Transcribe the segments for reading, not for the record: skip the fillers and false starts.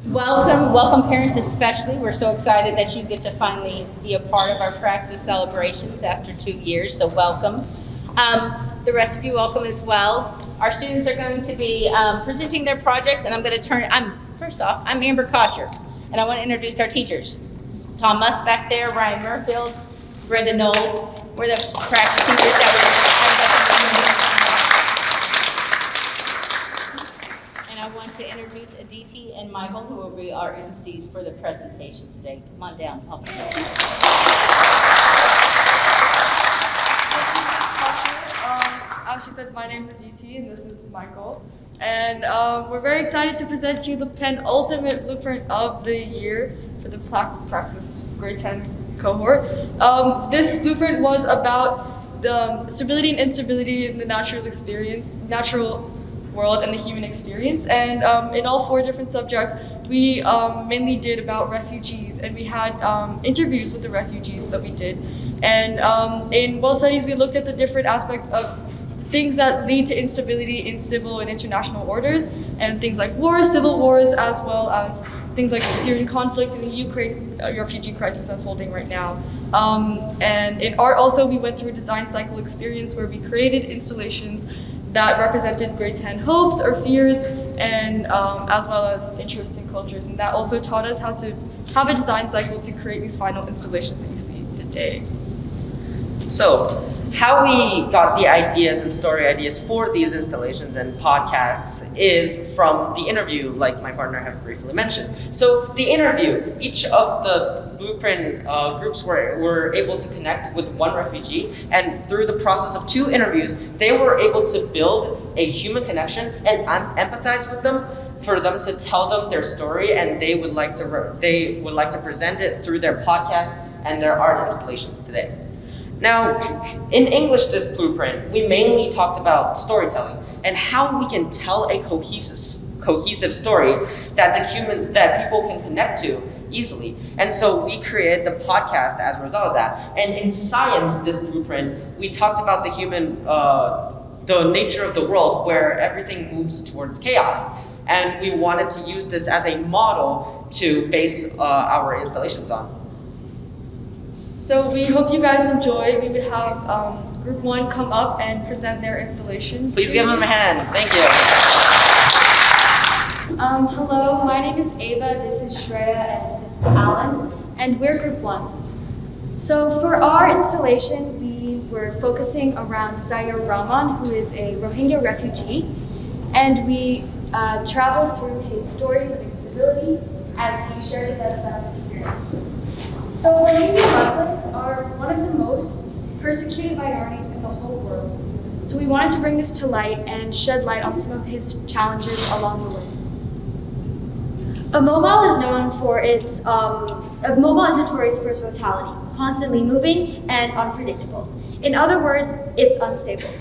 Welcome parents especially. We're so excited that you get to finally be a part of our PRAXIS celebrations after 2 years, so welcome. The rest of you welcome as well. Our students are going to be presenting their projects, and I'm first off, I'm Amber Kotcher, and I want to introduce our teachers. Tom Musk back there, Ryan Murfield, Brenda Knowles. We're the PRAXIS teachers that And I want to introduce Aditi and Michael, who will be our MCs for the presentations today. Come on down, help me. As she said, my name's Aditi and this is Michael. And we're very excited to present to you the penultimate blueprint of the year for the PRAXIS grade 10 cohort. This blueprint was about the stability and instability in the natural world and the human experience. And in all 4 different subjects, we mainly did about refugees, and we had interviews with the refugees that we did. And in world studies, we looked at the different aspects of things that lead to instability in civil and international orders, and things like wars, civil wars, as well as things like the Syrian conflict and the Ukraine refugee crisis unfolding right now. And in art also, we went through a design cycle experience where we created installations that represented grade 10 hopes or fears, and as well as interests and cultures. And that also taught us how to have a design cycle to create these final installations that you see today. So, how we got the ideas and story ideas for these installations and podcasts is from the interview, like my partner have briefly mentioned. So the interview, each of the blueprint groups were able to connect with one refugee, and through the process of 2 interviews, they were able to build a human connection and empathize with them, for them to tell them their story, and they would like to present it through their podcast and their art installations today. Now, in English, this blueprint, we mainly talked about storytelling and how we can tell a cohesive story that people can connect to easily. And so we created the podcast as a result of that. And in science, this blueprint, we talked about the nature of the world where everything moves towards chaos. And we wanted to use this as a model to base our installations on. So we hope you guys enjoy. We would have group 1 come up and present their installation. Please give them a hand. Thank you. Hello, my name is Ava, this is Shreya, and this is Alan, and we're group 1. So for our installation, we were focusing around Zaire Rahman, who is a Rohingya refugee, and we traveled through his stories of instability as he shares with us that experience. So Rohingya Muslims are one of the most persecuted minorities in the whole world. So we wanted to bring this to light and shed light on some of his challenges along the way. A mobile is notorious for its motility, constantly moving and unpredictable. In other words, it's unstable.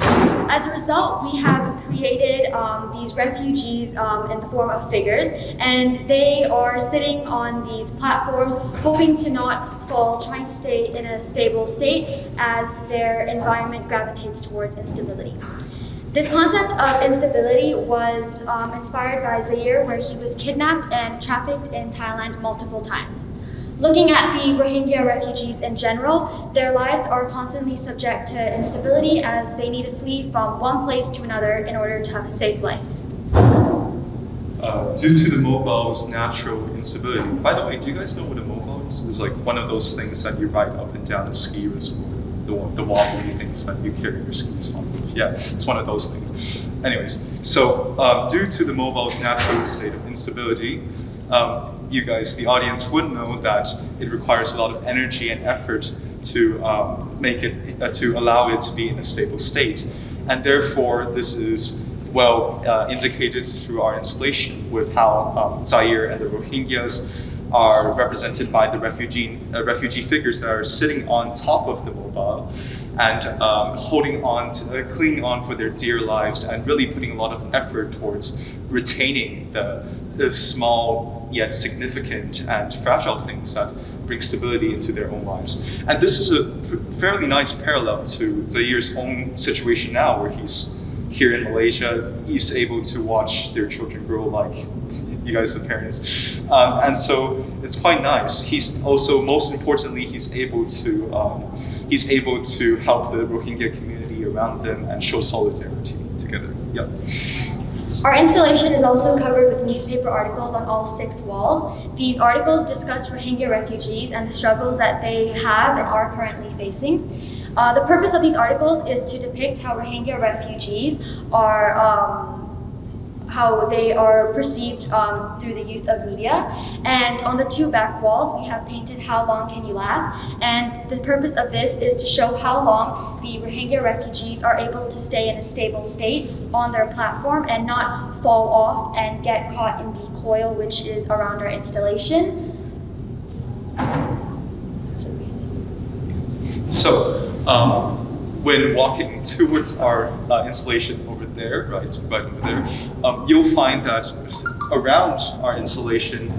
As a result, we have created these refugees in the form of figures, and they are sitting on these platforms, hoping to not fall, trying to stay in a stable state as their environment gravitates towards instability. This concept of instability was inspired by Zaire, where he was kidnapped and trafficked in Thailand multiple times. Looking at the Rohingya refugees in general, their lives are constantly subject to instability as they need to flee from one place to another in order to have a safe life. Due to the mobile's natural instability. By the way, do you guys know what a mobile is? It's like one of those things that you ride up and down the ski resort. The wobbly things that you carry your skis on. Yeah, it's one of those things. Anyways, so due to the mobile's natural state of instability, you guys, the audience, would know that it requires a lot of energy and effort to to allow it to be in a stable state, and therefore this is well indicated through our installation with how Zaire and the Rohingyas are represented by the refugee figures that are sitting on top of the mobile and clinging on for their dear lives, and really putting a lot of effort towards retaining the small yet significant and fragile things that bring stability into their own lives. And this is a fairly nice parallel to Zaire's own situation now, where he's here in Malaysia is able to watch their children grow like you guys, the parents. And so it's quite nice. He's also, most importantly, he's able to help the Rohingya community around them and show solidarity together. Yeah. Our installation is also covered with newspaper articles on all 6 walls. These articles discuss Rohingya refugees and the struggles that they have and are currently facing. The purpose of these articles is to depict how Rohingya refugees are how they are perceived through the use of media. And on the 2 back walls, we have painted "How long can you last?" And the purpose of this is to show how long the Rohingya refugees are able to stay in a stable state on their platform and not fall off and get caught in the coil which is around our installation. So, when walking towards our installation over there, right over there, you'll find that around our installation,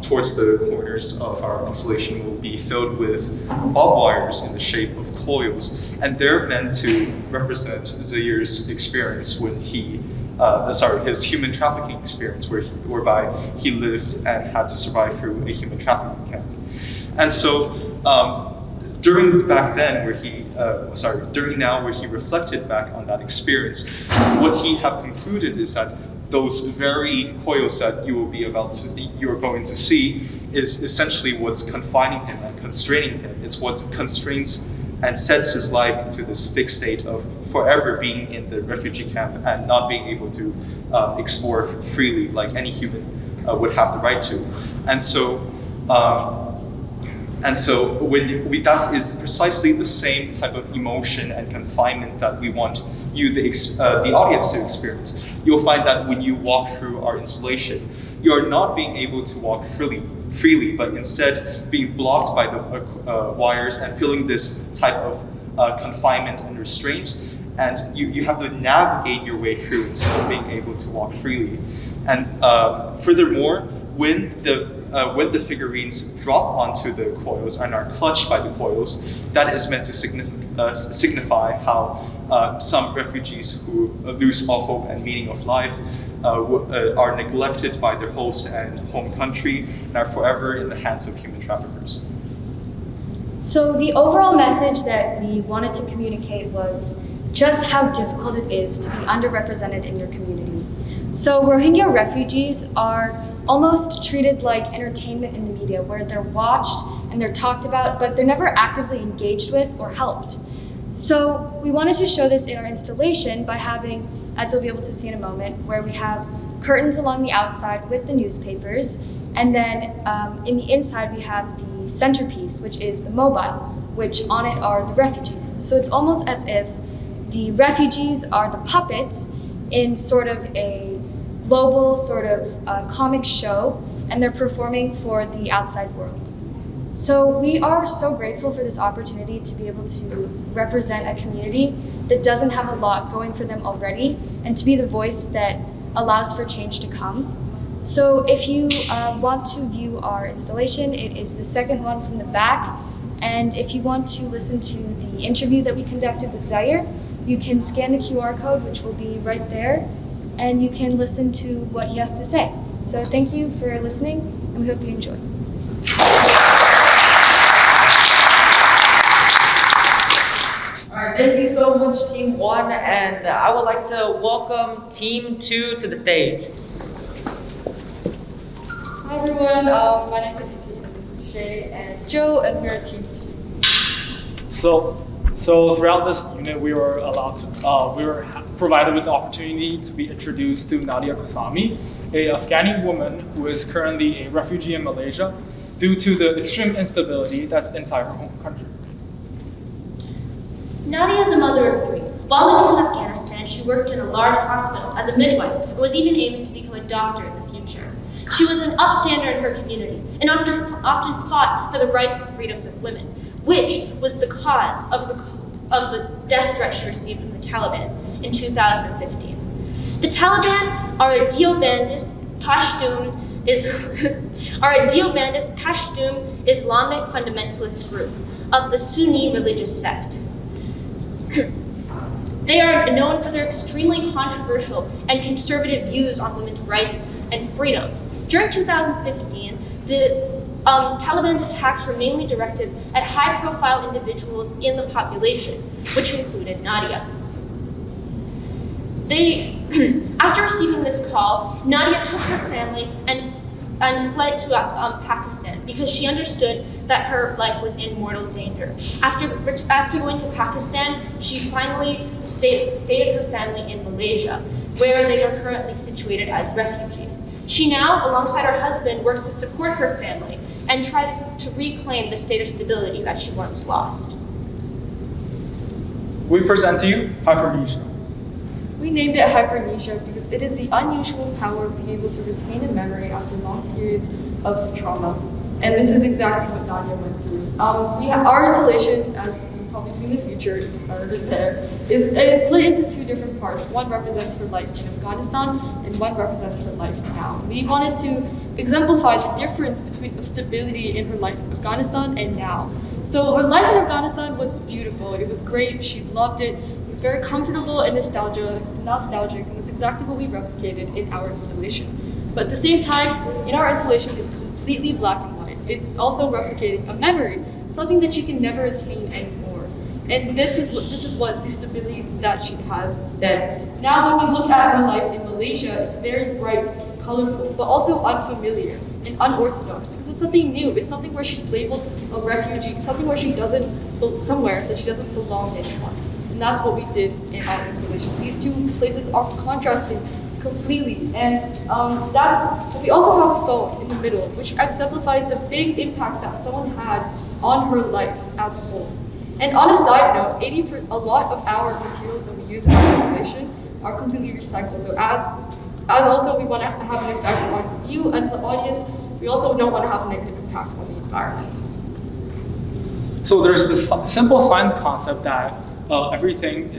towards the corners of our installation will be filled with barbed wires in the shape of coils, and they're meant to represent Zair's experience when his human trafficking experience, whereby he lived and had to survive through a human trafficking camp. And so, during now where he reflected back on that experience, what he have concluded is that those very coils that you are going to see is essentially what's confining him and constraining him. It's what constrains and sets his life into this fixed state of forever being in the refugee camp and not being able to explore freely like any human would have the right to. And so that is precisely the same type of emotion and confinement that we want you, the audience, to experience. You'll find that when you walk through our installation, you are not being able to walk freely, but instead being blocked by the wires and feeling this type of confinement and restraint. And you have to navigate your way through instead of being able to walk freely. And furthermore, when the figurines drop onto the coils and are clutched by the coils, that is meant to signify how some refugees who lose all hope and meaning of life are neglected by their host and home country and are forever in the hands of human traffickers. So the overall message that we wanted to communicate was just how difficult it is to be underrepresented in your community. So Rohingya refugees are almost treated like entertainment in the media, where they're watched and they're talked about, but they're never actively engaged with or helped. So we wanted to show this in our installation by having, as you'll be able to see in a moment, where we have curtains along the outside with the newspapers, and then in the inside we have the centerpiece, which is the mobile, which on it are the refugees. So it's almost as if the refugees are the puppets in sort of a global sort of comic show, and they're performing for the outside world. So we are so grateful for this opportunity to be able to represent a community that doesn't have a lot going for them already, and to be the voice that allows for change to come. So if you want to view our installation, it is the second one from the back. And if you want to listen to the interview that we conducted with Zair, you can scan the QR code, which will be right there, and you can listen to what he has to say. So thank you for listening, and we hope you enjoy. All right, thank you so much, Team 1, and I would like to welcome Team 2 to the stage. Hi everyone, my name is Titi, this is Shay and Joe, and we're Team 2. So throughout this unit, we were provided with the opportunity to be introduced to Nadia Kosami, a Afghani woman who is currently a refugee in Malaysia due to the extreme instability that's inside her home country. Nadia is a mother of 3. While living in Afghanistan, she worked in a large hospital as a midwife and was even aiming to become a doctor in the future. She was an upstander in her community and often fought for the rights and freedoms of women, which was the cause of the death threat she received from the Taliban in 2015. The Taliban are a deobandist Pashtun Islamic fundamentalist group of the Sunni religious sect. They are known for their extremely controversial and conservative views on women's rights and freedoms. During 2015, the Taliban's attacks were mainly directed at high-profile individuals in the population, which included Nadia. After receiving this call, Nadia took her family and fled to Pakistan because she understood that her life was in mortal danger. After going to Pakistan, she finally stayed her family in Malaysia, where they are currently situated as refugees. She now, alongside her husband, works to support her family and tries to reclaim the state of stability that she once lost. We present to you hypermnesia. We named it hypermnesia because it is the unusual power of being able to retain a memory after long periods of trauma. And this is exactly what Nadia went through. Our installation, as you'll probably see in the future, is split into two different parts. One represents her life in Afghanistan, and one represents her life now. We wanted to exemplify the difference between stability in her life in Afghanistan and now. So her life in Afghanistan was beautiful. It was great. She loved it. It was very comfortable and nostalgic, and that's exactly what we replicated in our installation. But at the same time, in our installation, it's completely black and white. It's also replicating a memory, something that she can never attain anymore. And this is what the stability that she has then. Now, when we look at her life in Malaysia, it's very bright, colorful, but also unfamiliar and unorthodox because it's something new. It's something where she's labeled a refugee, something where somewhere that she doesn't belong anymore. And that's what we did in our installation. These two places are contrasting completely. And we also have a phone in the middle, which exemplifies the big impact that phone had on her life as a whole. And on a side note, a lot of our materials that we use in our installation are completely recycled. So as also we want to have an effect on you as the audience, we also don't want to have a negative impact on the environment. So there's this simple science concept that everything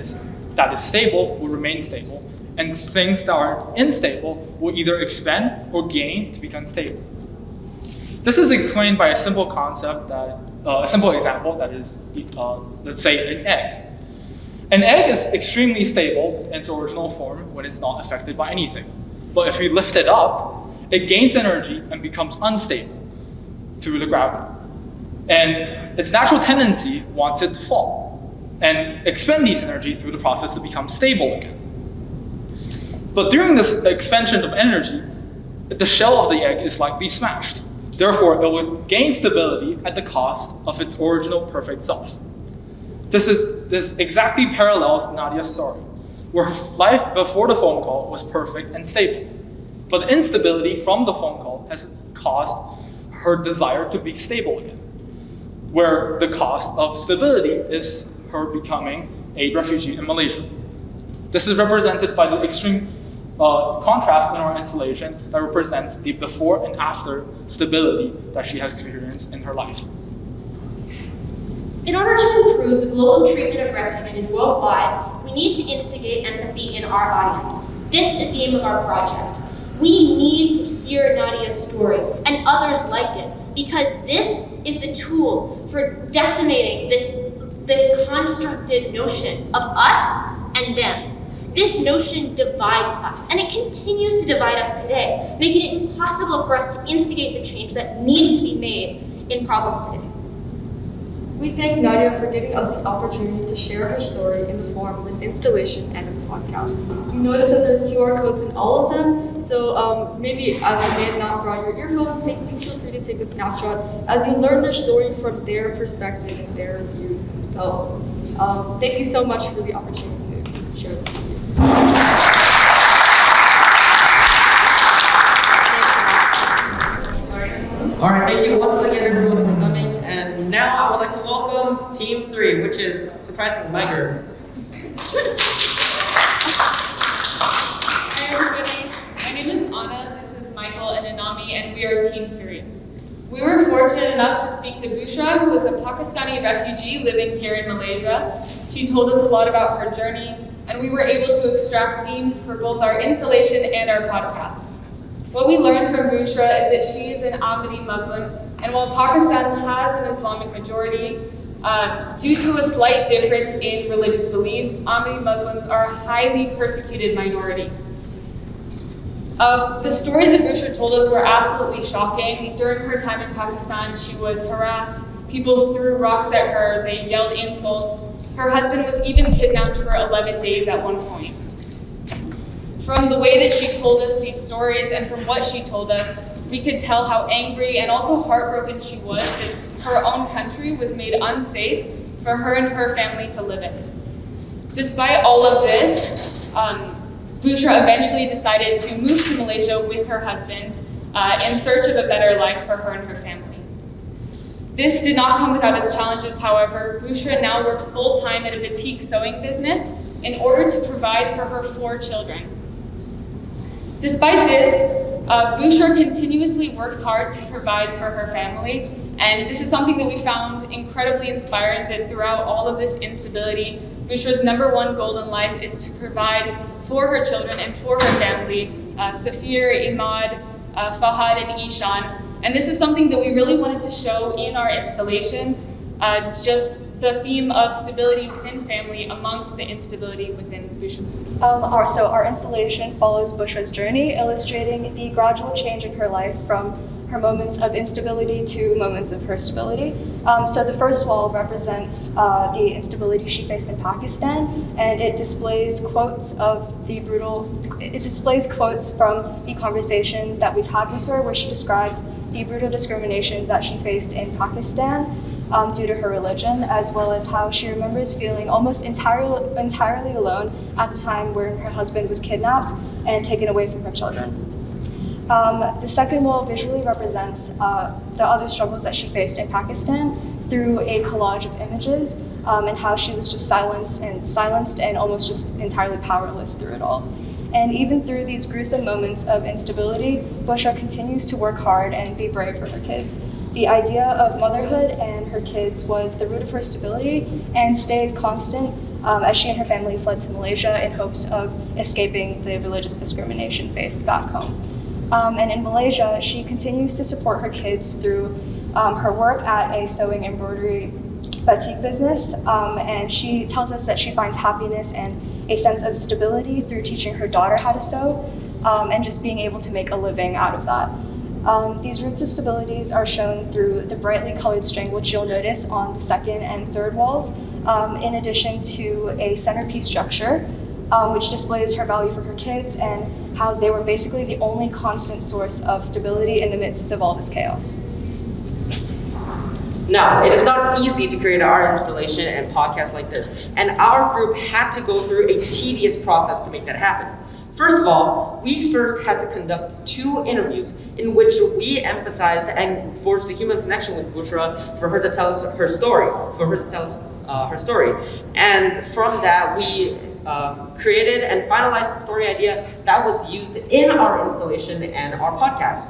that is stable will remain stable, and things that are unstable will either expand or gain to become stable. This is explained by a simple concept a simple example that is, let's say, an egg. An egg is extremely stable in its original form when it's not affected by anything. But if you lift it up, it gains energy and becomes unstable through the gravity. And its natural tendency wants it to fall and expend this energy through the process to become stable again. But during this expansion of energy, the shell of the egg is likely smashed. Therefore, it would gain stability at the cost of its original perfect self. This exactly parallels Nadia's story, where her life before the phone call was perfect and stable. But the instability from the phone call has caused her desire to be stable again, where the cost of stability is her becoming a refugee in Malaysia. This is represented by the extreme contrast in our installation that represents the before and after stability that she has experienced in her life. In order to improve the global treatment of refugees worldwide, we need to instigate empathy in our audience. This is the aim of our project. We need to hear Nadia's story and others like it, because this is the tool for decimating this constructed notion of us and them. This notion divides us, and it continues to divide us today, making it impossible for us to instigate the change that needs to be made in problems today. We thank Nadia for giving us the opportunity to share her story in the form of an installation and a podcast. You notice that there's QR codes in all of them, so maybe as you may have not brought your earphones, feel free to take a snapshot as you learn their story from their perspective and their views themselves. Thank you so much for the opportunity to share this with you. All right, thank you once again, everyone, for coming. And now I would like to welcome Team 3, which is surprisingly my group. Hi, everybody. My name is Anna, this is Michael and Anami, and we are Team 3. We were fortunate enough to speak to Bushra, who is a Pakistani refugee living here in Malaysia. She told us a lot about her journey, and we were able to extract themes for both our installation and our podcast. What we learned from Bushra is that she is an Ahmadi Muslim, and while Pakistan has an Islamic majority, Due to a slight difference in religious beliefs, Ahmadi Muslims are a highly persecuted minority. The stories that Bushra told us were absolutely shocking. During her time in Pakistan, she was harassed. People threw rocks at her. They yelled insults. Her husband was even kidnapped for 11 days at one point. From the way that she told us these stories and from what she told us, we could tell how angry and also heartbroken she was that her own country was made unsafe for her and her family to live in. Despite all of this, Bushra eventually decided to move to Malaysia with her husband in search of a better life for her and her family. This did not come without its challenges, however. Bushra now works full-time at a boutique sewing business in order to provide for her 4 children. Despite this, Bushra continuously works hard to provide for her family, and this is something that we found incredibly inspiring, that throughout all of this instability, Bushra's #1 goal in life is to provide for her children and for her family, Safir, Imad, Fahad, and Ishan. And this is something that we really wanted to show in our installation, just the theme of stability within family amongst the instability within Bushra. Our installation follows Bushra's journey, illustrating the gradual change in her life from her moments of instability to moments of her stability. So the first wall represents the instability she faced in Pakistan, and it displays quotes from the conversations that we've had with her, where she describes the brutal discrimination that she faced in Pakistan due to her religion, as well as how she remembers feeling almost entirely alone at the time when her husband was kidnapped and taken away from her children. The second wall visually represents the other struggles that she faced in Pakistan through a collage of images, and how she was just silenced and almost just entirely powerless through it all. And even through these gruesome moments of instability, Bushra continues to work hard and be brave for her kids. The idea of motherhood and her kids was the root of her stability and stayed constant as she and her family fled to Malaysia in hopes of escaping the religious discrimination faced back home. And in Malaysia, she continues to support her kids through her work at a sewing embroidery batik business, and she tells us that she finds happiness and a sense of stability through teaching her daughter how to sew, and just being able to make a living out of that. These roots of stabilities are shown through the brightly colored string, which you'll notice on the second and third walls, in addition to a centerpiece structure, which displays her value for her kids and how they were basically the only constant source of stability in the midst of all this chaos. Now, it is not easy to create an art installation and podcast like this, and our group had to go through a tedious process to make that happen. First of all, we first had to conduct 2 interviews in which we empathized and forged a human connection with Bushra for her to tell us her story, And from that, we created and finalized the story idea that was used in our installation and our podcast.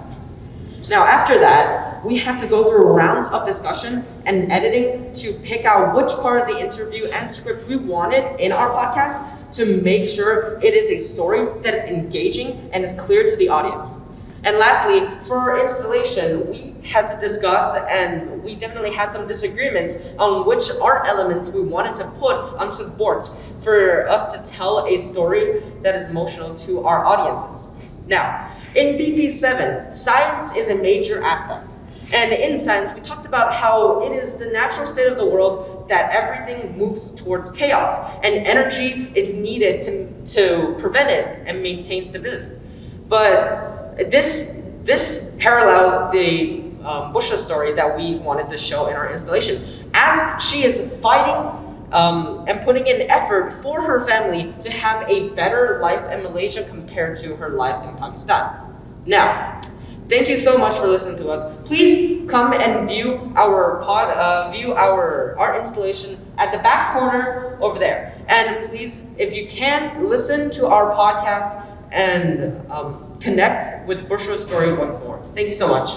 Now, after that, we had to go through rounds of discussion and editing to pick out which part of the interview and script we wanted in our podcast to make sure it is a story that is engaging and is clear to the audience. And lastly, for our installation, we had to discuss, and we definitely had some disagreements on which art elements we wanted to put onto the boards for us to tell a story that is emotional to our audiences. Now, in BP7, science is a major aspect. And in science, we talked about how it is the natural state of the world that everything moves towards chaos, and energy is needed to prevent it and maintain stability. But this parallels the Bushra story that we wanted to show in our installation, as she is fighting and putting in effort for her family to have a better life in Malaysia compared to her life in Pakistan. Now, thank you so much for listening to us. Please come and view our art installation at the back corner over there. And please, if you can, listen to our podcast and connect with Bushra's story once more. Thank you so much.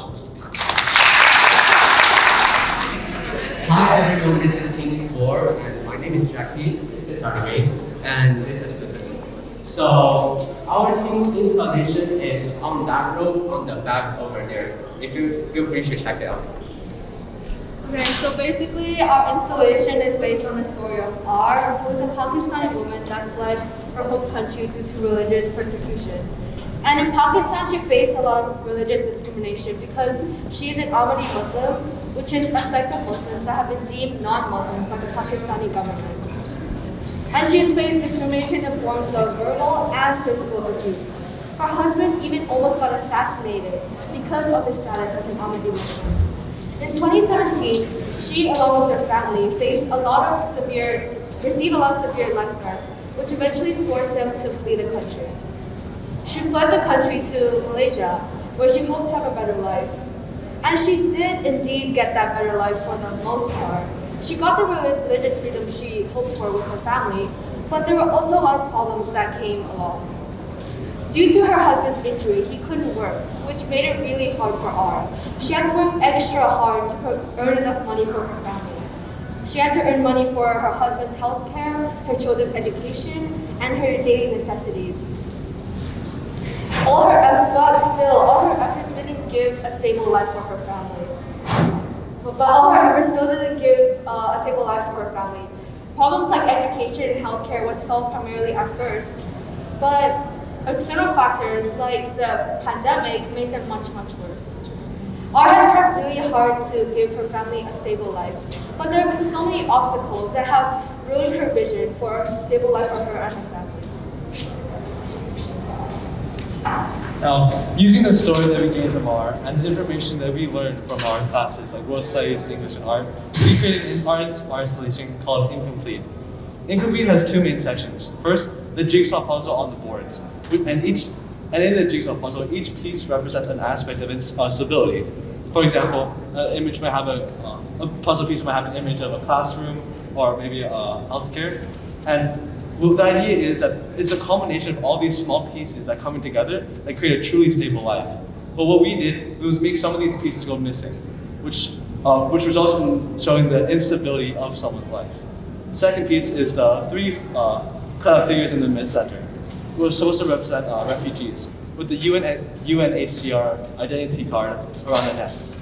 Hi everyone, this is Team 4, and my name is Jackie, this is Arvin, and this is Lucas. So, our team's installation is on that row on the back over there. If you feel free to check it out. Okay, so basically our installation is based on the story of R, who is a Pakistani woman that fled her home country due to religious persecution. And in Pakistan, she faced a lot of religious discrimination because she is an Ahmadi Muslim, which is a sect of Muslims that have been deemed non-Muslim by the Pakistani government. And she has faced discrimination in forms of verbal and physical abuse. Her husband even almost got assassinated because of his status as an Ahmadi Muslim. In 2017, she, along with her family, received a lot of severe life threats, which eventually forced them to flee the country. She fled the country to Malaysia, where she hoped to have a better life. And she did indeed get that better life for the most part. She got the religious freedom she hoped for with her family, but there were also a lot of problems that came along. Due to her husband's injury, he couldn't work, which made it really hard for R. She had to work extra hard to earn enough money for her family. She had to earn money for her husband's health care, her children's education, and her daily necessities. All her efforts didn't give a stable life for her family. But all her efforts still didn't give a stable life for her family. Problems like education and healthcare was solved primarily at first, but external factors like the pandemic made them much, much worse. R has tried really hard to give her family a stable life, but there have been so many obstacles that have ruined her vision for a stable life for her and her family. Now, using the story that we gained from R and the information that we learned from our classes like World Studies, English, and Art, we created our installation called Incomplete. Incomplete has two main sections. First, the jigsaw puzzle on the boards. And in the jigsaw puzzle, each piece represents an aspect of its stability. For example, a puzzle piece might have an image of a classroom or maybe healthcare. And the idea is that it's a combination of all these small pieces that coming together that create a truly stable life. But what we did was make some of these pieces go missing, which results in showing the instability of someone's life. The second piece is the three kind of figures in the mid-center. We're supposed to represent refugees with the UNHCR identity card around their necks.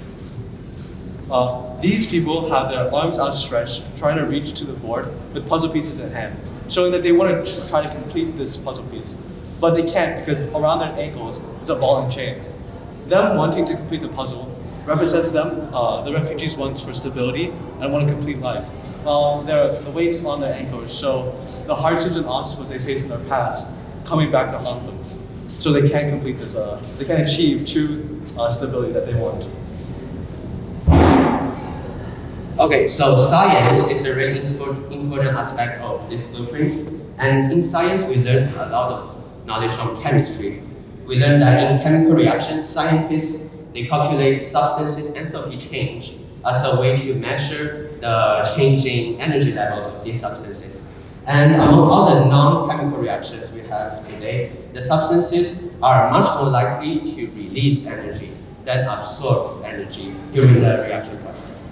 These people have their arms outstretched, trying to reach to the board with puzzle pieces in hand, showing that they want to try to complete this puzzle piece. But they can't because around their ankles is a ball and chain. Them wanting to complete the puzzle represents them, the refugees' wants for stability and want a complete life. While the weights on their ankles show the hardships and obstacles they face in their past coming back to haunt them. So they can't complete this, they can't achieve true stability that they want. Okay, so science is a really important aspect of this blueprint. And in science, we learned a lot of knowledge from chemistry. We learned that in chemical reactions, scientists, they calculate substances' enthalpy change as a way to measure the changing energy levels of these substances. And among all the non-chemical reactions we have today, the substances are much more likely to release energy than absorb energy during the reaction process.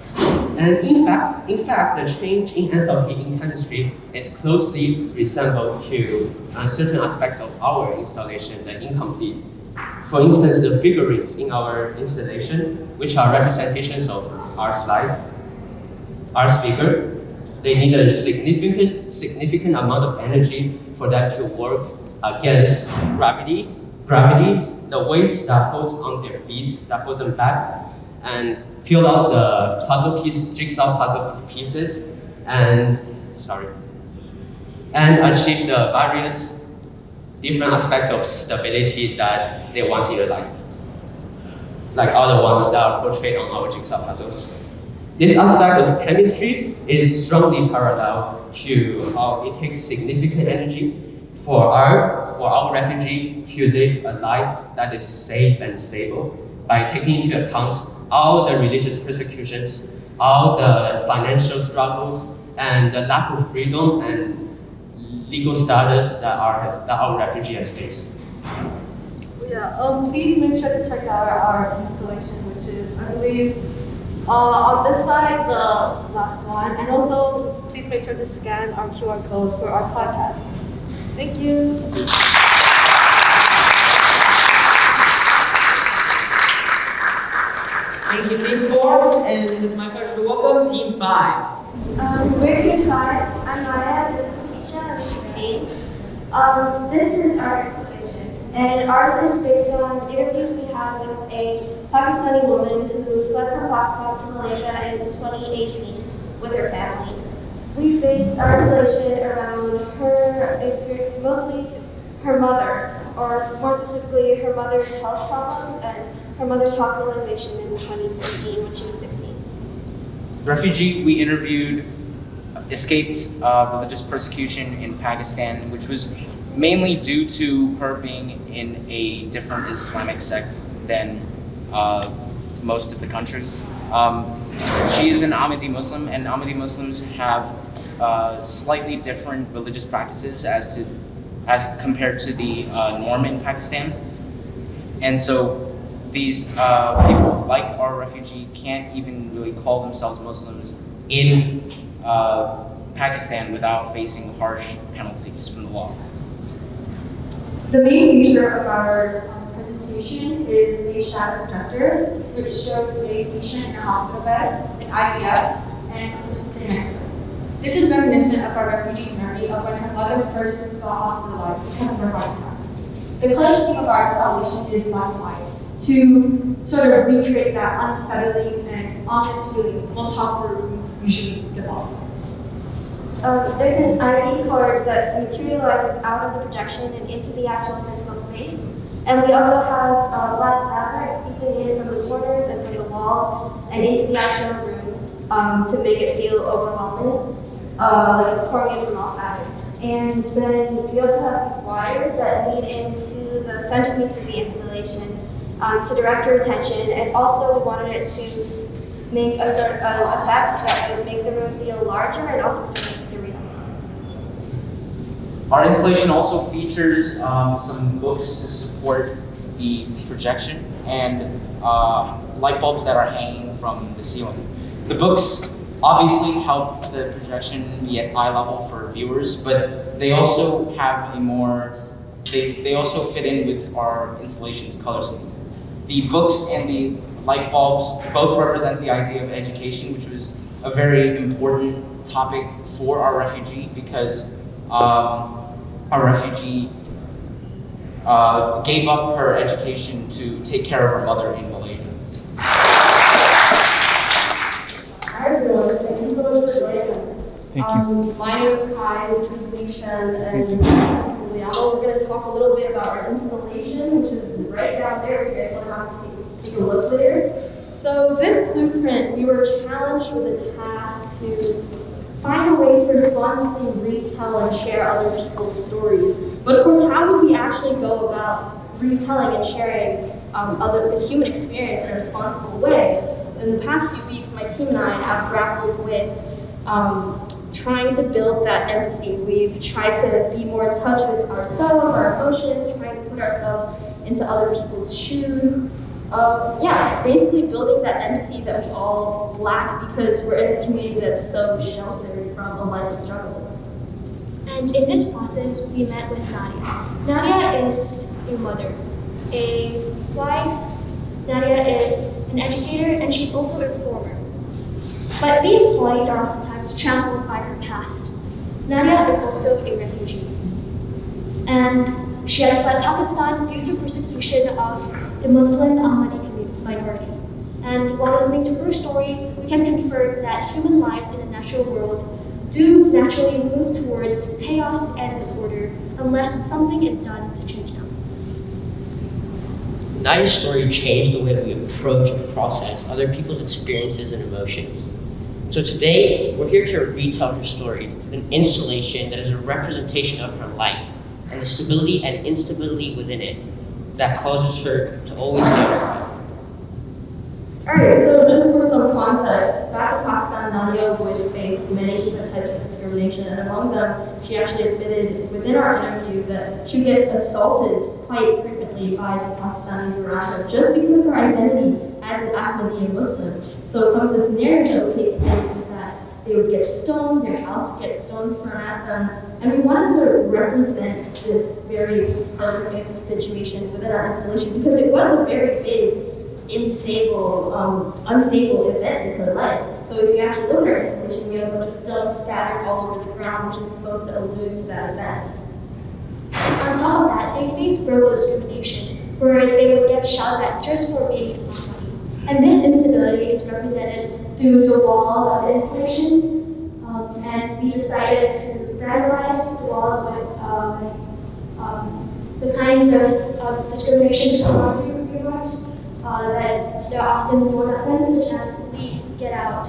And in fact, the change in enthalpy in chemistry is closely resembled to certain aspects of our installation, the incomplete. For instance, the figurines in our installation, which are representations of R's life, R's figure, they need a significant amount of energy for them to work against gravity, the weights that holds on their feet, that holds them back, and fill out the jigsaw puzzle pieces, and achieve the various different aspects of stability that they want in their life, like all the ones that are portrayed on our jigsaw puzzles. This aspect of chemistry is strongly parallel to how it takes significant energy for our refugee to live a life that is safe and stable by taking into account all the religious persecutions, all the financial struggles, and the lack of freedom and legal status that our refugee has faced. Yeah, please make sure to check out our installation, which is, I believe, on this side, the last one. And also, please make sure to scan our QR code for our podcast. Thank you. Thank you, Team 4, and it is my pleasure to welcome 5. We're Team 5. I'm Maya, this is Keisha, and this is Kate. This is our installation, and ours is based on interviews we had with a Pakistani woman who fled from Pakistan to Malaysia in 2018 with her family. We based our installation around her experience, mostly her mother, or more specifically her mother's health problems and her mother's hospitalization in 2014 when she was 16. The refugee we interviewed escaped religious persecution in Pakistan, which was mainly due to her being in a different Islamic sect than most of the country. She is an Ahmadi Muslim, and Ahmadi Muslims have slightly different religious practices as compared to the norm in Pakistan. And so these people, like our refugee, can't even really call themselves Muslims in Pakistan without facing harsh penalties from the law. The main feature of our presentation is the shadow projector, which shows a patient in a hospital bed, an IVF, and a person sitting next to her. This is reminiscent of our refugee memory of when her mother first got hospitalized because of her heart attack. The color scheme of our installation is black and white to sort of recreate that unsettling and ominous feeling most hospital rooms usually give off. There's an ID card that materializes out of the projection and into the actual physical space. And we also have black fabric seeping in from the corners and from the walls and into the actual room to make it feel overwhelming, like it's pouring in from all sides. And then we also have these wires that lead into the centerpiece of the installation to direct your attention. And also we wanted it to make a sort of effect that would make the room feel larger and also sort of surreal. Our installation also features some books to support the projection and light bulbs that are hanging from the ceiling. The books obviously help the projection be at eye level for viewers, but they also have a more, they also fit in with our installation's color scheme. The books and the light bulbs both represent the idea of education, which was a very important topic for our refugee because our refugee gave up her education to take care of her mother in Malaysia. Hi everyone, thank you so much for joining us. Thank you. My name is Kai, this is Nishan, and this is Liana. We're going to talk a little bit about our installation, which is right down there. You guys will have to take a look later. So this blueprint, we were challenged with a task to find a way to responsibly retell and share other people's stories. But of course, how would we actually go about retelling and sharing the human experience in a responsible way? So in the past few weeks, my team and I have grappled with trying to build that empathy. We've tried to be more in touch with ourselves, our emotions, trying to put ourselves into other people's shoes. Basically building that empathy that we all lack because we're in a community that's so sheltered from a life of struggle. And in this process, we met with Nadia. Nadia is a mother, a wife. Nadia is an educator, and she's also a performer. But these qualities are oftentimes trampled by her past. Nadia is also a refugee. And she had fled Pakistan due to persecution of the Muslim Ahmadi minority. And while listening to her story, we can confirm that human lives in the natural world do naturally move towards chaos and disorder unless something is done to change them. Nadia's story changed the way that we approach and process other people's experiences and emotions. So today, we're here to retell her story, an installation that is a representation of her life and the stability and instability within it that causes her to always do her. Alright, so just for some context, back in Pakistan, Nadia would face many different types of discrimination, and among them, she actually admitted within our interview that she would get assaulted quite frequently by the Pakistanis around her just because of her identity as an Ahmadiyya Muslim. So some of the scenarios that would take place is that they would get stoned, their house would get stones thrown at them, and we wanted to represent this very horrific situation within our installation because it was a very big unstable event in her life. So if you actually look at our installation, we have a bunch of stones scattered all over the ground, which is supposed to allude to that event. On top of that, they face verbal discrimination, where they would get shouted at just for being in the body. And this instability is represented through the walls of the installation. And we decided to vandalize the walls with the kinds of discrimination derogatory remarks that often thrown at them, such as leave, get out,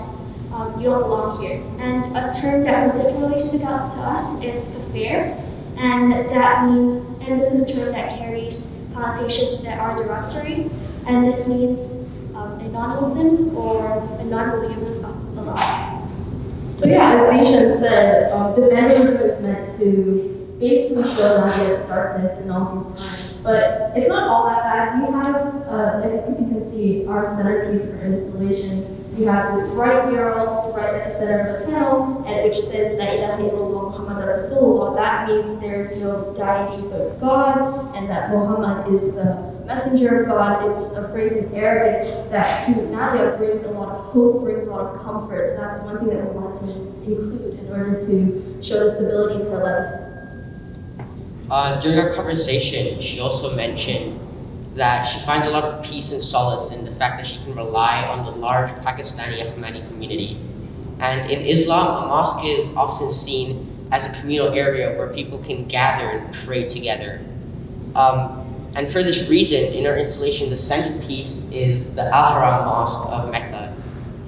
you don't belong here. And a term that particularly stuck out to us is affair, and that means, and this is a term that carries connotations that are derogatory, and this means a non-Muslim or a non-believer of Allah. So yeah, as Zishan said, the vandalism is meant to basically show Nadia's darkness in all these times. But it's not all that bad. We have, if you can see, our centerpiece for installation. We have this bright mural right at the center of the panel, and which says La ilaha illallah Muhammad Rasulullah. That means there's no deity but God, and that Muhammad is the messenger of God. It's a phrase in Arabic that to Nadia brings a lot of hope, brings a lot of comfort. So that's one thing that we wanted to include in order to show the stability in her life. During our conversation, she also mentioned that she finds a lot of peace and solace in the fact that she can rely on the large Pakistani Ahmadi community. And in Islam, a mosque is often seen as a communal area where people can gather and pray together. And for this reason, in our installation, the centerpiece is the Al-Haram Mosque of Mecca,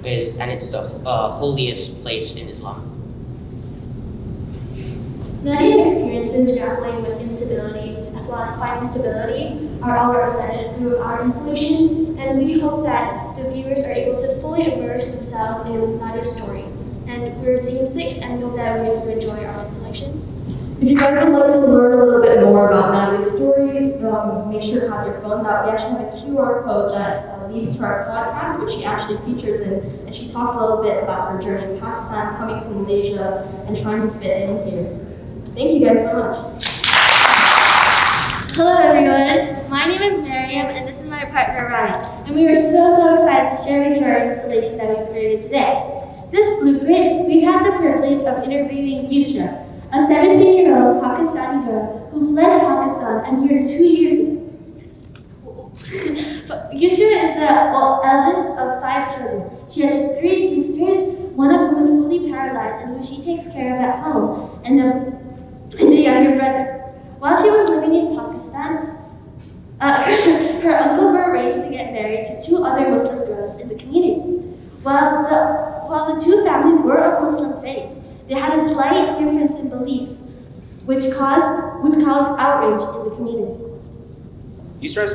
and it's the holiest place in Islam. Nadia's experiences grappling with instability as well as finding stability are all represented through our installation, and we hope that the viewers are able to fully immerse themselves in Nadia's story. And we're Team 6, and we hope that we will enjoy our installation. If you guys would like to learn a little bit more about Nadia's story, make sure to have your phones out. We actually have a QR code that leads to our podcast, which she actually features in, and she talks a little bit about her journey in Pakistan, coming to Malaysia, and trying to fit in here. Thank you guys so much. Hello everyone, my name is Miriam and this is my partner Ryan, and we are so excited to share with you our installation that we created today. This blueprint, we've had the privilege of interviewing Yusra, a 17-year-old Pakistani girl who fled Pakistan and here 2 years ago. Yusra is the eldest of 5 children. She has 3 sisters, one of whom is fully paralyzed and who she takes care of at home, and the younger brother. While she was living in Pakistan, her uncles were arranged to get married to 2 other Muslim girls in the community. While the 2 families were of Muslim faith, they had a slight difference in beliefs, which caused outrage in the community. Yusra's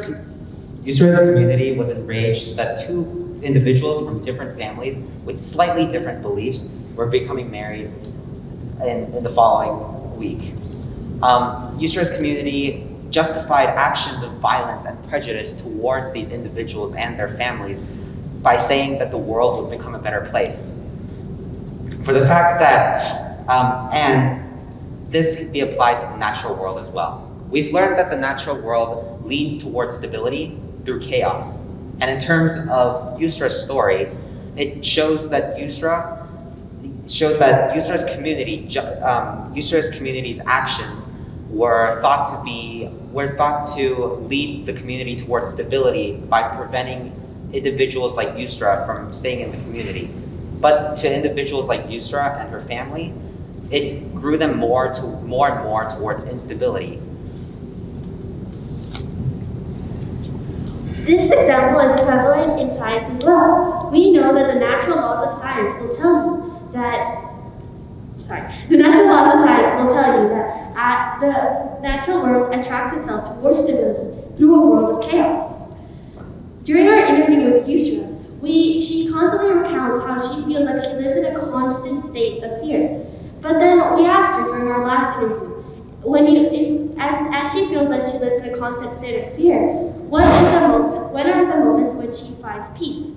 community was enraged that 2 individuals from different families with slightly different beliefs were becoming married in the following week. Yusra's community justified actions of violence and prejudice towards these individuals and their families by saying that the world would become a better place. For the fact that, and this could be applied to the natural world as well. We've learned that the natural world leads towards stability through chaos. And in terms of Yusra's story, it shows that Yusra's community's actions were thought to lead the community towards stability by preventing individuals like Yusra from staying in the community. But to individuals like Yusra and her family, it grew them more and more towards instability. This example is prevalent in science as well. We know that the natural laws of science will tell you that the natural world attracts itself towards stability through a world of chaos. During our interview with Yusra, she constantly recounts how she feels like she lives in a constant state of fear. But then we asked her during our last interview, as she feels like she lives in a constant state of fear, when are the moments when she finds peace?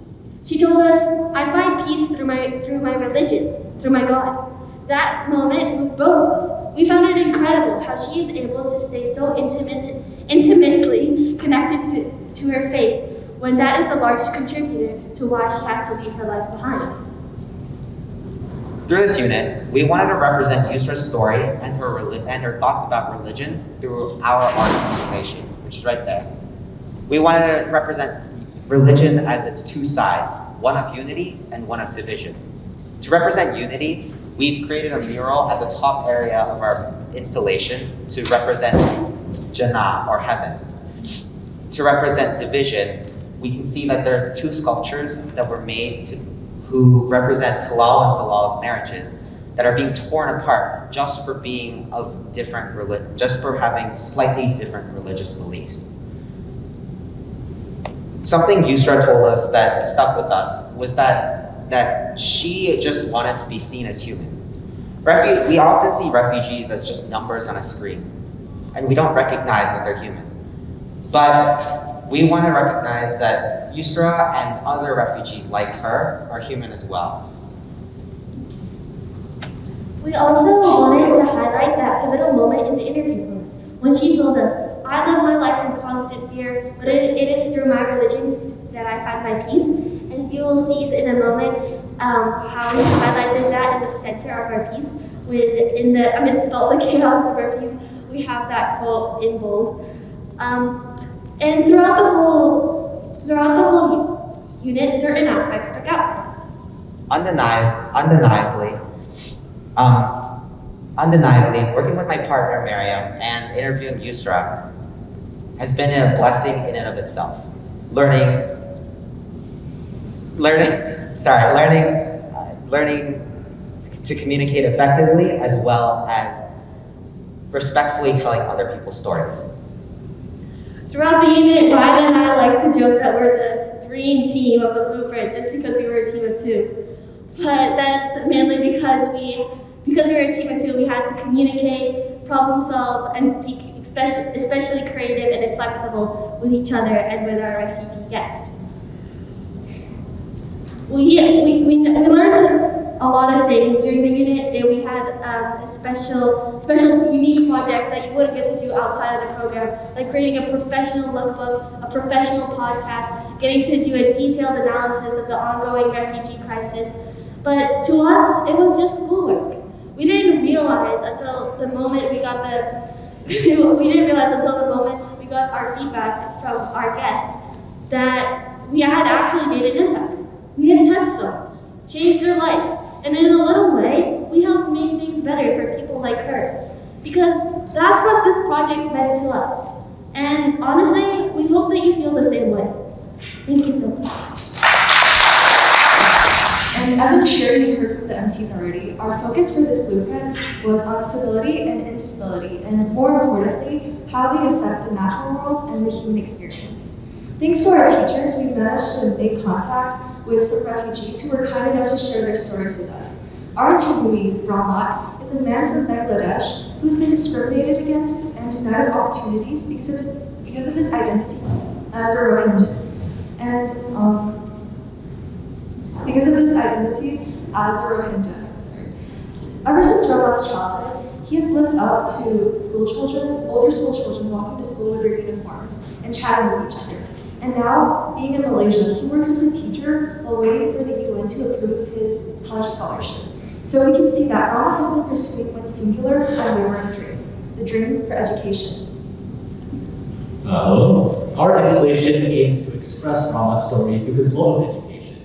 She told us, I find peace through my religion, through my God. That moment moved both of us. We found it incredible how she is able to stay so intimately connected to her faith when that is the largest contributor to why she had to leave her life behind. Through this unit, we wanted to represent Yusra's story and her thoughts about religion through our art installation, which is right there. We wanted to represent religion as its two sides, one of unity and one of division. To represent unity, we've created a mural at the top area of our installation to represent Jannah, or heaven. To represent division, we can see that there are two sculptures that were made who represent Talal and Bilal's marriages that are being torn apart just for being of different just for having slightly different religious beliefs. Something Yusra told us that stuck with us was that she just wanted to be seen as human. We often see refugees as just numbers on a screen, and we don't recognize that they're human. But we want to recognize that Yusra and other refugees like her are human as well. We also wanted to highlight that pivotal moment in the interview for us, when she told us, "I live my life in constant fear, but it is through my religion that I find my peace." And you will see in a moment how we highlighted that in the center of our piece, amidst all the chaos of our piece, we have that quote in bold. And throughout the whole unit, certain aspects stuck out to us. Undeniably, working with my partner Miriam and interviewing Yusra has been a blessing in and of itself. Learning to communicate effectively as well as respectfully telling other people's stories. Throughout the unit, Ryan and I like to joke that we're the dream team of the blueprint just because we were a team of two. But that's mainly because we were a team of two, we had to communicate, problem solve, and be especially creative and flexible with each other and with our refugee guests. We learned a lot of things during the unit, and we had special unique projects that you wouldn't get to do outside of the program, like creating a professional lookbook, a professional podcast, getting to do a detailed analysis of the ongoing refugee crisis. But to us, it was just schoolwork. We didn't realize until the moment we got our feedback from our guests that we had actually made an impact. We had touched someone, changed their life, and in a little way, we helped make things better for people like her. Because that's what this project meant to us. And honestly, we hope that you feel the same way. Thank you so much. And as I'm sure you've heard from the MCs already, our focus for this blueprint was on stability and instability, and more importantly, how they affect the natural world and the human experience. Thanks to our teachers, we managed to make contact with some refugees who were kind enough to share their stories with us. Our interviewee, Ramat, is a man from Bangladesh who's been discriminated against and denied opportunities because of his identity as a Rohingya. Ever since Ramat's childhood, he has lived up to older school children walking to school with their uniforms and chatting with each other. And now, being in Malaysia, he works as a teacher while waiting for the UN to approve his college scholarship. So we can see that Ramat has been pursuing one singular and unwavering dream, the dream for education. Hello. Our installation aims to express Ramat's story through his mode of education.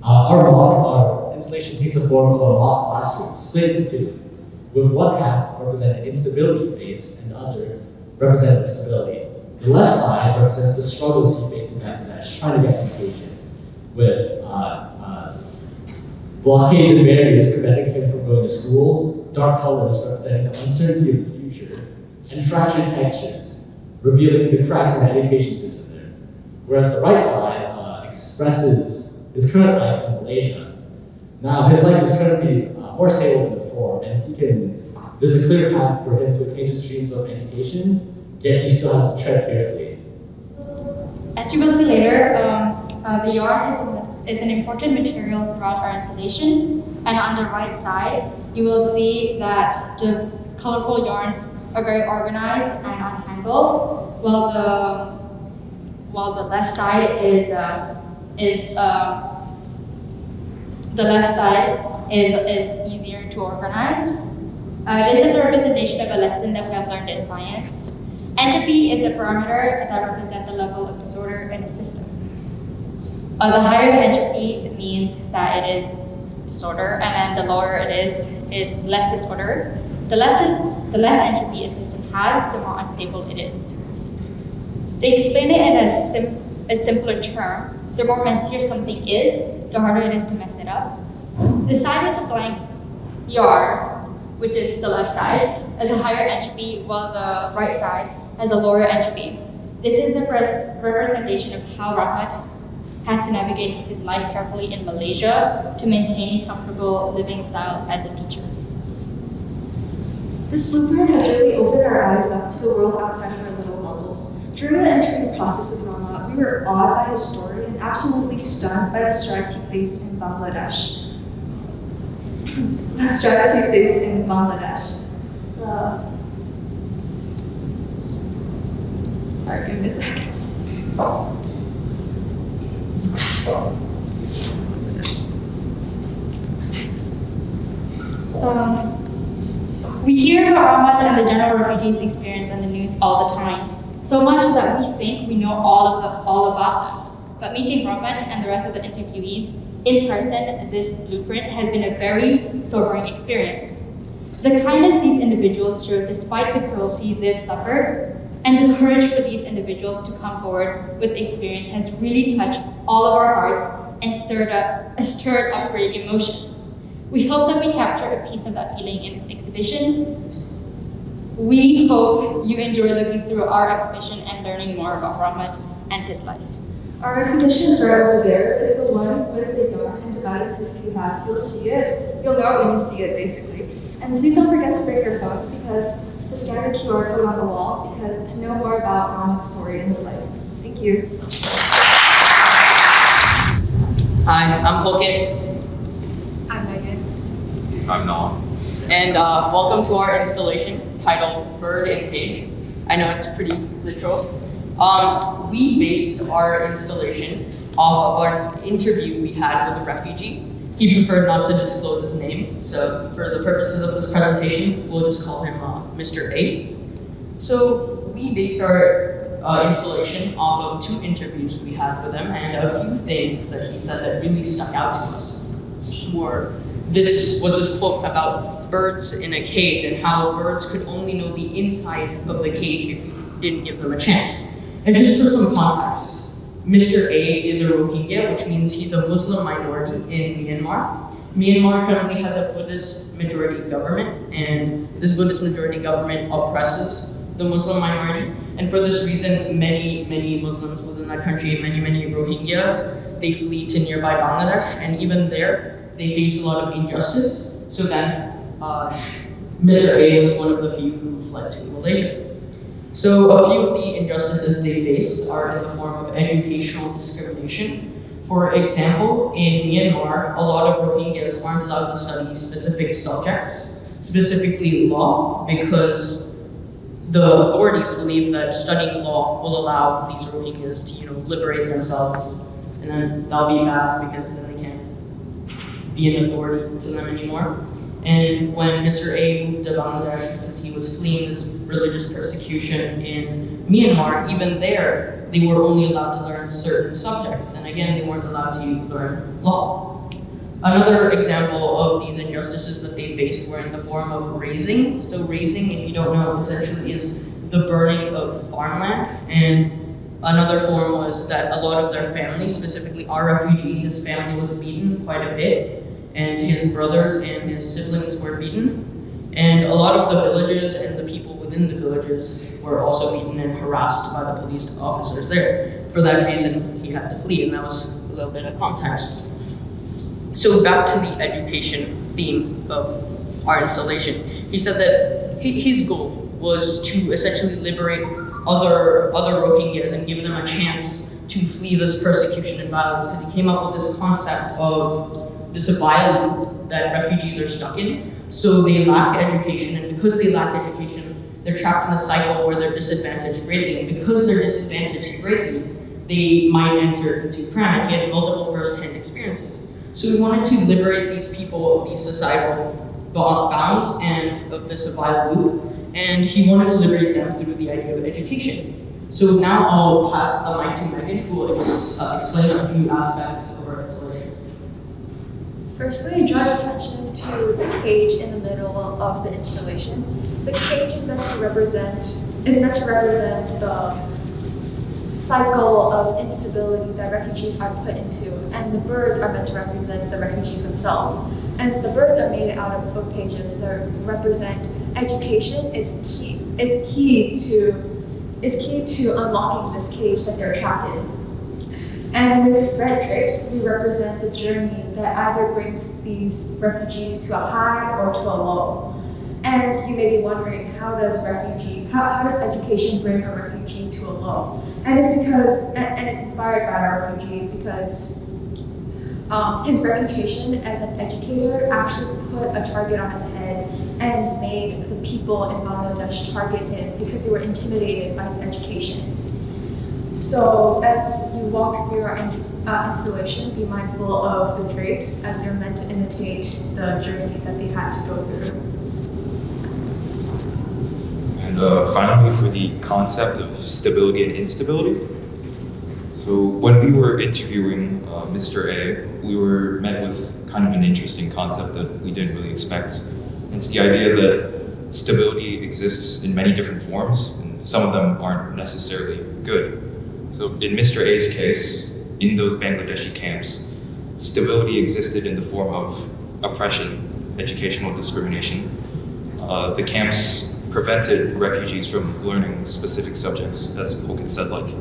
Our installation takes the form of a mock classroom split into two, with one half representing instability phase and the other representing stability. The left side represents the struggles he faced in Bangladesh trying to get education, with blockades and barriers preventing him from going to school, dark colors representing the uncertainty of his future, and fractured textures, revealing the cracks in the education system there. Whereas the right side expresses his current life in Malaysia. Now, his life is currently more stable than before, and there's a clear path for him to attain his dreams of education, yet he still has to tread carefully. As you will see later, the yarn is an important material throughout our installation. And on the right side, you will see that the colorful yarns are very organized and untangled, while the left side is easier to organize. This is a representation of a lesson that we have learned in science. Entropy is a parameter that represents the level of disorder in a system. The higher the entropy, it means that it is disorder, and then the lower it is less disorder. The less entropy a system has, the more unstable it is. They explain it in a simpler term. The more messier something is, the harder it is to mess it up. The side with the blank yard, which is the left side, has a higher entropy, while the right side has a lower entropy. This is a representation of how Rahmat has to navigate his life carefully in Malaysia to maintain his comfortable living style as a teacher. This blueprint has really opened our eyes up to the world outside of our little bubbles. During the interview process with Rama, we were awed by his story and absolutely stunned by the strides he faced in Bangladesh. Sorry, give me a second. We hear about Rahmat and the general refugees experience in the news all the time, so much that we think we know all about them. But meeting Rahmat and the rest of the interviewees in person, this blueprint has been a very sobering experience. The kindness these individuals show despite the cruelty they've suffered, and the courage for these individuals to come forward with the experience has really touched all of our hearts and stirred up great emotions. We hope that we capture a piece of that feeling in this exhibition. We hope you enjoy looking through our exhibition and learning more about Rahmat and his life. Our exhibition is right over there. It's the one with the yarn and divided into two halves. You'll see it. You'll know when you see it, basically. And please don't forget to bring your phones to scan the QR code on the wall to know more about Rahmat's story and his life. Thank you. Hi, I'm Pulkit. I'm Megan. I'm not. And welcome to our installation titled Bird in Cage. I know it's pretty literal. We based our installation off of our interview we had with a refugee. He preferred not to disclose his name, so for the purposes of this presentation, we'll just call him Mr. A. So we based our installation off of 2 interviews we had with him, and a few things that he said that really stuck out to us this quote about birds in a cage and how birds could only know the inside of the cage if you didn't give them a chance. And just for some context, Mr. A is a Rohingya, which means he's a Muslim minority in Myanmar. Myanmar currently has a Buddhist majority government, and this Buddhist majority government oppresses the Muslim minority. And for this reason, many Muslims within that country, many Rohingyas, they flee to nearby Bangladesh, and even there, they face a lot of injustice. So then, Mr. A was one of the few who fled to Malaysia. So a few of the injustices they face are in the form of educational discrimination. For example, in Myanmar, a lot of Rohingyas aren't allowed to study specific subjects, specifically law, because the authorities believe that studying law will allow these Rohingyas to, liberate themselves, and then that'll be bad because then they can't be an authority to them anymore. And when Mr. A moved to Bangladesh because he was fleeing this religious persecution in Myanmar, even there, they were only allowed to learn certain subjects. And again, they weren't allowed to learn law. Another example of these injustices that they faced were in the form of razing. So razing, if you don't know, essentially is the burning of farmland. And another form was that a lot of their families, specifically our refugee, his family was beaten quite a bit. And his brothers and his siblings were beaten. And a lot of the villages and the people within the villages were also beaten and harassed by the police officers there. For that reason, he had to flee, and that was a little bit of context. So back to the education theme of our installation. He said that his goal was to essentially liberate other Rohingyas and give them a chance to flee this persecution and violence, because he came up with this concept of this vile loop that refugees are stuck in. So they lack education, and because they lack education, they're trapped in a cycle where they're disadvantaged greatly. And because they're disadvantaged greatly, they might enter into crime. And he had multiple first-hand experiences. So we wanted to liberate these people of these societal bounds and of the survival loop, and he wanted to liberate them through the idea of education. So now I'll pass the mic to Megan, who will explain a few aspects of our installation. Firstly, draw attention to the cage in the middle of the installation. The cage is meant to represent the cycle of instability that refugees are put into, and the birds are meant to represent the refugees themselves. And the birds are made out of book pages that represent education is key to unlocking this cage that they're trapped in. And with red drapes, we represent the journey that either brings these refugees to a high or to a low. And you may be wondering, how does education bring a refugee to a low? And it's inspired by our refugee because his reputation as an educator actually put a target on his head and made the people in Bangladesh target him because they were intimidated by his education. So as you walk through our installation, be mindful of the drapes as they're meant to imitate the journey that they had to go through. And finally, for the concept of stability and instability. So when we were interviewing Mr. A, we were met with kind of an interesting concept that we didn't really expect. And it's the idea that stability exists in many different forms, and some of them aren't necessarily good. So in Mr. A's case, in those Bangladeshi camps, stability existed in the form of oppression, educational discrimination. The camps prevented refugees from learning specific subjects, as Polkit said, like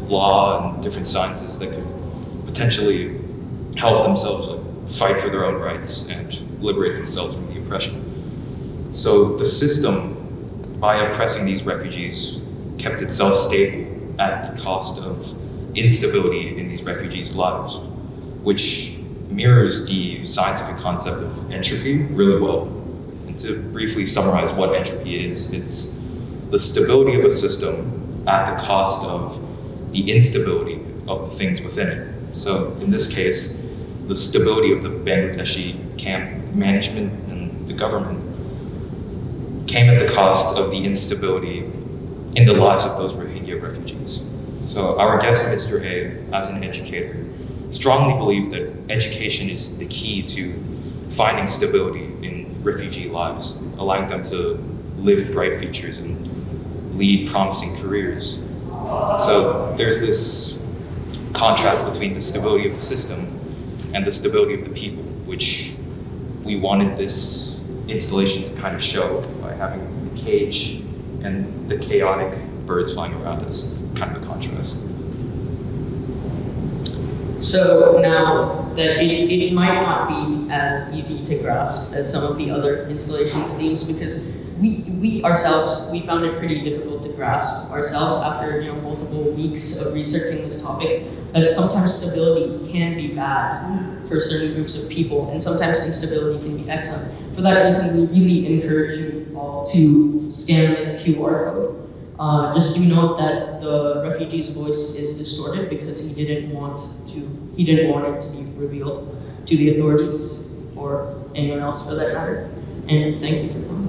law and different sciences that could potentially help themselves fight for their own rights and liberate themselves from the oppression. So the system, by oppressing these refugees, kept itself stable at the cost of instability in these refugees' lives, which mirrors the scientific concept of entropy really well. And to briefly summarize what entropy is, it's the stability of a system at the cost of the instability of the things within it. So in this case, the stability of the Bangladeshi camp management and the government came at the cost of the instability in the lives of those Rohingya refugees. So our guest, Mr. A, as an educator, strongly believed that education is the key to finding stability in refugee lives, allowing them to live bright futures and lead promising careers. So there's this contrast between the stability of the system and the stability of the people, which we wanted this installation to kind of show by having the cage and the chaotic birds flying around us, kind of a contrast. So now that it might not be as easy to grasp as some of the other installations themes, because we ourselves, we found it pretty difficult to grasp ourselves after multiple weeks of researching this topic, that sometimes stability can be bad for certain groups of people, and sometimes instability can be excellent. For that reason, we really encourage you all to scan this QR code. Just do note that the refugee's voice is distorted because he didn't want it to be revealed to the authorities or anyone else for that matter. And thank you for coming.